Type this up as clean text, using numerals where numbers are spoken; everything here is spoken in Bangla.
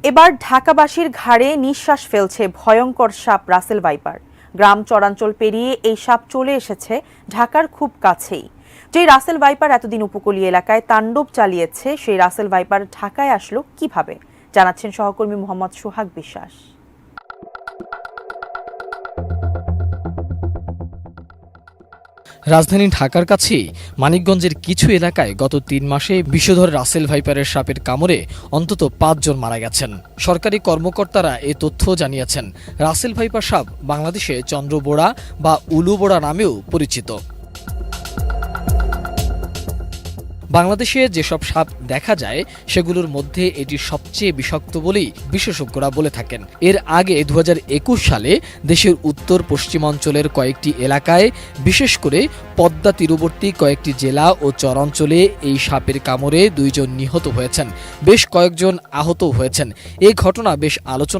এবার ঢাকাবাসীর ঘাড়ে নিঃশ্বাস ফেলছে ভয়ঙ্কর সাপ রাসেল ভাইপার। গ্রাম চরাঞ্চল পেরিয়ে এই সাপ চলে এসেছে ঢাকার খুব কাছেই। যে রাসেল ভাইপার এতদিন উপকূলীয় এলাকায় তাণ্ডব চালিয়েছে, সেই রাসেল ভাইপার ঢাকায় আসলো কিভাবে, জানাচ্ছেন সহকর্মী মোহাম্মদ সোহাগ বিশ্বাস। রাজধানী ঢাকার কাছেই মানিকগঞ্জের কিছু এলাকায় গত ৩ মাসে বিষধর রাসেল ভাইপারের সাপের কামড়ে অন্তত ৫ জন মারা গেছেন। সরকারি কর্মকর্তারা এ তথ্য জানিয়েছেন। রাসেল ভাইপার সাপ বাংলাদেশে চন্দ্রবোড়া বা উলুবোড়া নামেও পরিচিত। বাংলাদেশে যেসব সাপ দেখা যায় সেগুলোর মধ্যে এটি সবচেয়ে বিষাক্ত বলেই বিশেষজ্ঞরা বলে থাকেন। এর আগে ২০২১ সালে দেশের উত্তর পশ্চিমাঞ্চলের কয়েকটি এলাকায়, বিশেষ করে পদ্মা তীরবর্তী কয়েকটি জেলা ও চরাঞ্চলে এই সাপের কামড়ে ২ জন নিহত হয়েছেন, বেশ কয়েকজন আহত হয়েছেন। এই ঘটনা বেশ আলোচনা